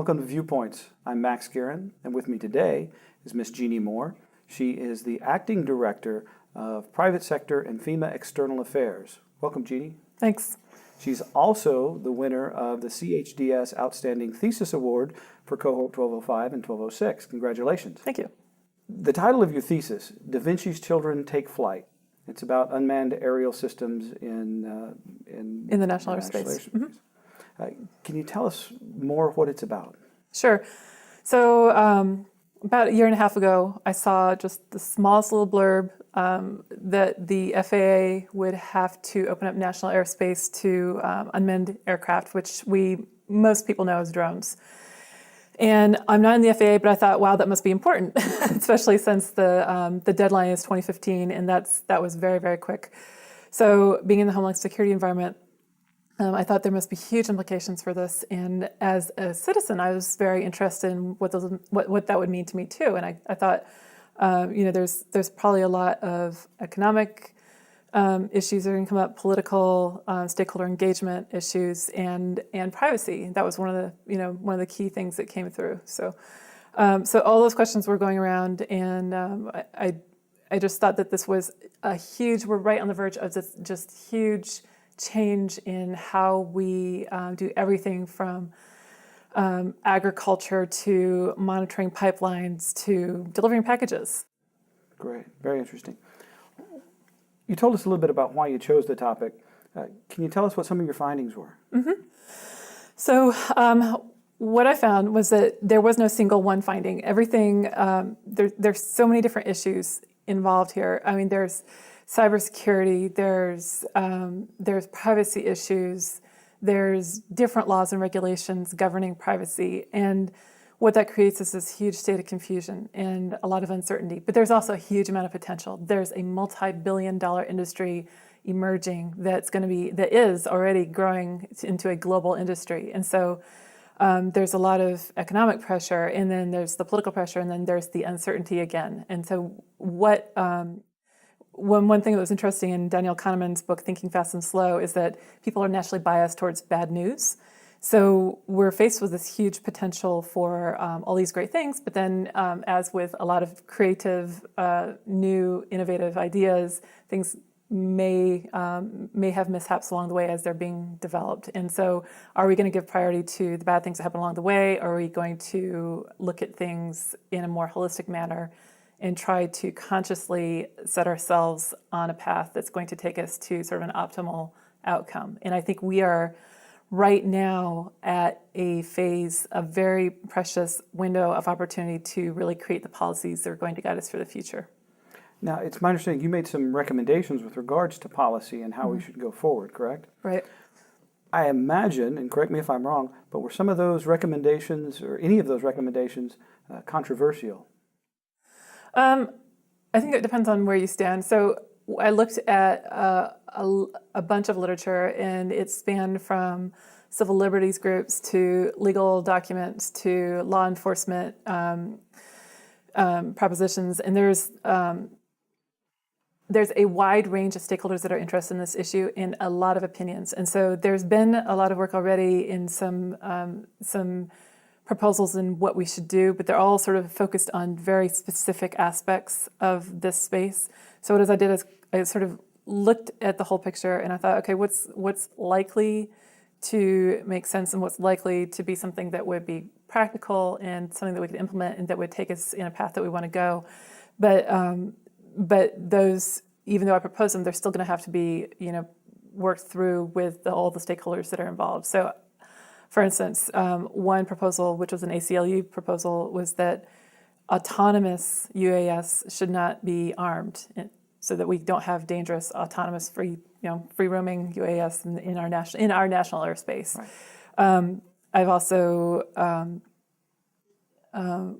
welcome to Viewpoints. I'm Max Guerin, and with me today is Miss Jeanie Moore. She is the Acting Director of Private Sector and FEMA External Affairs. Welcome, Jeanie. Thanks. She's also the winner of the CHDS Outstanding Thesis Award for Cohort 1205 and 1206. Congratulations. Thank you. The title of your thesis, Da Vinci's Children Take Flight. It's about unmanned aerial systems in the national airspace. Can you tell us more what it's about? Sure. So about a year and a half ago, I saw just the smallest little blurb that the FAA would have to open up national airspace to unmanned aircraft, which most people know as drones. And I'm not in the FAA, but I thought, wow, that must be important, especially since the deadline is 2015, and that was very, very quick. So being in the Homeland Security environment, I thought there must be huge implications for this. And as a citizen, I was very interested in what that would mean to me too. And I thought, there's probably a lot of economic issues that are going to come up, political, stakeholder engagement issues, and privacy. That was one of the key things that came through. So all those questions were going around, and I just thought that this was we're right on the verge of this just huge change in how we do everything from agriculture to monitoring pipelines to delivering packages. Great, very interesting. You told us a little bit about why you chose the topic. Can you tell us what some of your findings were? Mm-hmm. So what I found was that there was no single one finding. Everything, there's so many different issues involved here. I mean, there's cybersecurity, there's privacy issues, there's different laws and regulations governing privacy, and what that creates is this huge state of confusion and a lot of uncertainty. But there's also a huge amount of potential. There's a multi-billion-dollar industry emerging that is already growing into a global industry, and so there's a lot of economic pressure, and then there's the political pressure, and then there's the uncertainty again. And so one thing that was interesting in Daniel Kahneman's book, Thinking Fast and Slow, is that people are naturally biased towards bad news. So we're faced with this huge potential for all these great things, but then as with a lot of creative, new, innovative ideas, things may have mishaps along the way as they're being developed. And so are we going to give priority to the bad things that happen along the way, or are we going to look at things in a more holistic manner and try to consciously set ourselves on a path that's going to take us to sort of an optimal outcome? And I think we are right now at a very precious window of opportunity to really create the policies that are going to guide us for the future. Now, it's my understanding you made some recommendations with regards to policy and how we should go forward, correct? Right. I imagine, and correct me if I'm wrong, but were some of those recommendations, or any of those recommendations, controversial? I think it depends on where you stand. So I looked at a bunch of literature, and it spanned from civil liberties groups to legal documents to law enforcement propositions, and there's a wide range of stakeholders that are interested in this issue and a lot of opinions. And so there's been a lot of work already in some proposals in what we should do, but they're all sort of focused on very specific aspects of this space. So what I did is I sort of looked at the whole picture, and I thought, okay, what's likely to make sense and what's likely to be something that would be practical and something that we could implement and that would take us in a path that we want to go. But those, even though I proposed them, they're still going to have to be, worked through with all the stakeholders that are involved. So, for instance, one proposal, which was an ACLU proposal, was that autonomous UAS should not be armed, so that we don't have dangerous, autonomous, free roaming UAS in our national airspace. Right. I've also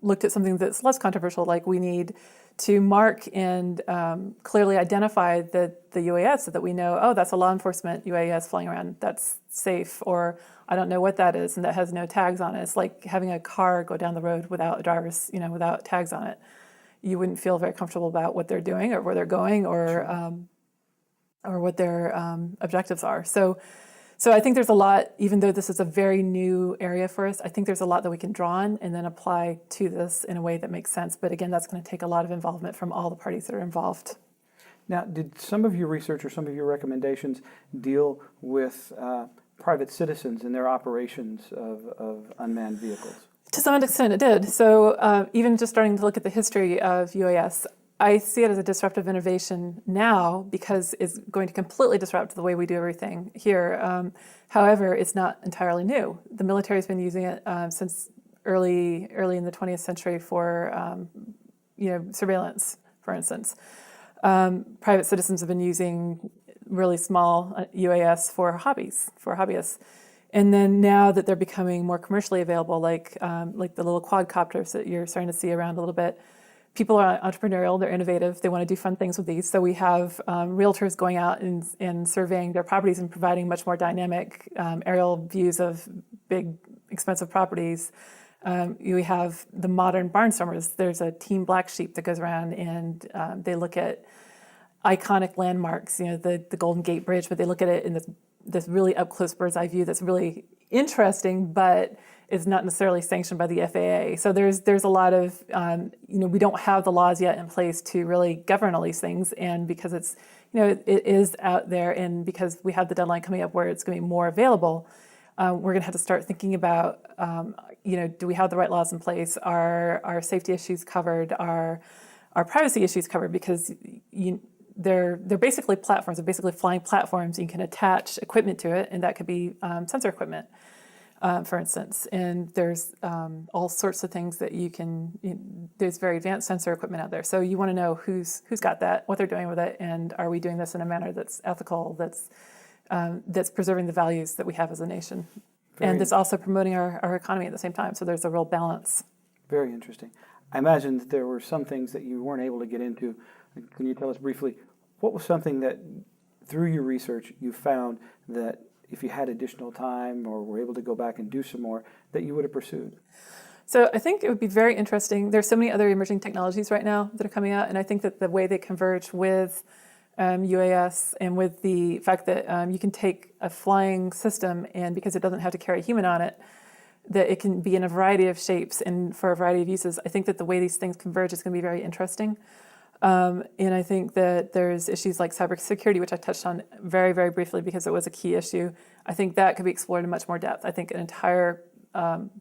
looked at something that's less controversial, like we need to mark and clearly identify the UAS so that we know, oh, that's a law enforcement UAS flying around, that's safe, or I don't know what that is and that has no tags on it. It's like having a car go down the road without a driver's, without tags on it. You wouldn't feel very comfortable about what they're doing or where they're going or what their objectives are. So So I think there's a lot, even though this is a very new area for us, I think there's a lot that we can draw on and then apply to this in a way that makes sense. But again, that's going to take a lot of involvement from all the parties that are involved. Now, did some of your research or some of your recommendations deal with private citizens and their operations of unmanned vehicles? To some extent, it did. So even just starting to look at the history of UAS, I see it as a disruptive innovation now because it's going to completely disrupt the way we do everything here. However, it's not entirely new. The military has been using it since early in the 20th century for surveillance, for instance. Private citizens have been using really small UAS for hobbyists. And then now that they're becoming more commercially available, like the little quadcopters that you're starting to see around a little bit, people are entrepreneurial, they're innovative, they want to do fun things with these. So we have realtors going out and surveying their properties and providing much more dynamic aerial views of big, expensive properties. We have the modern barnstormers. There's a team black sheep that goes around and they look at iconic landmarks, the Golden Gate Bridge, but they look at it in this really up-close bird's eye view that's really interesting, but is not necessarily sanctioned by the FAA. So there's a lot of, we don't have the laws yet in place to really govern all these things. And because it's, it is out there and because we have the deadline coming up where it's going to be more available, we're going to have to start thinking about, do we have the right laws in place? Are our safety issues covered? Are our privacy issues covered? Because they're basically platforms. They're basically flying platforms. You can attach equipment to it, and that could be sensor equipment. For instance, and there's all sorts of things that you can, there's very advanced sensor equipment out there. So you want to know who's got that, what they're doing with it, and are we doing this in a manner that's ethical, that's preserving the values that we have as a nation. And that's also promoting our economy at the same time. So there's a real balance. Very interesting. I imagine that there were some things that you weren't able to get into. Can you tell us briefly, what was something that through your research you found that if you had additional time or were able to go back and do some more, that you would have pursued? So I think it would be very interesting. There's so many other emerging technologies right now that are coming out, and I think that the way they converge with UAS and with the fact that you can take a flying system and because it doesn't have to carry a human on it, that it can be in a variety of shapes and for a variety of uses. I think that the way these things converge is going to be very interesting. And I think that there's issues like cybersecurity, which I touched on very, very briefly because it was a key issue. I think that could be explored in much more depth. I think an entire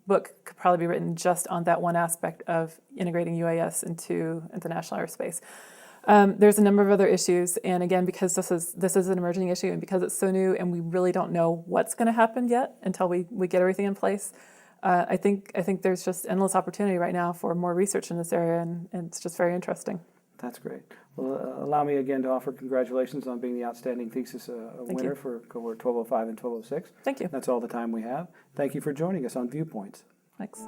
book could probably be written just on that one aspect of integrating UAS into national airspace. There's a number of other issues, and again, because this is an emerging issue, and because it's so new, and we really don't know what's going to happen yet until we get everything in place. I think there's just endless opportunity right now for more research in this area, and it's just very interesting. That's great. Well, allow me again to offer congratulations on being the outstanding thesis winner for cohort 1205 and 1206. Thank you. That's all the time we have. Thank you for joining us on Viewpoints. Thanks.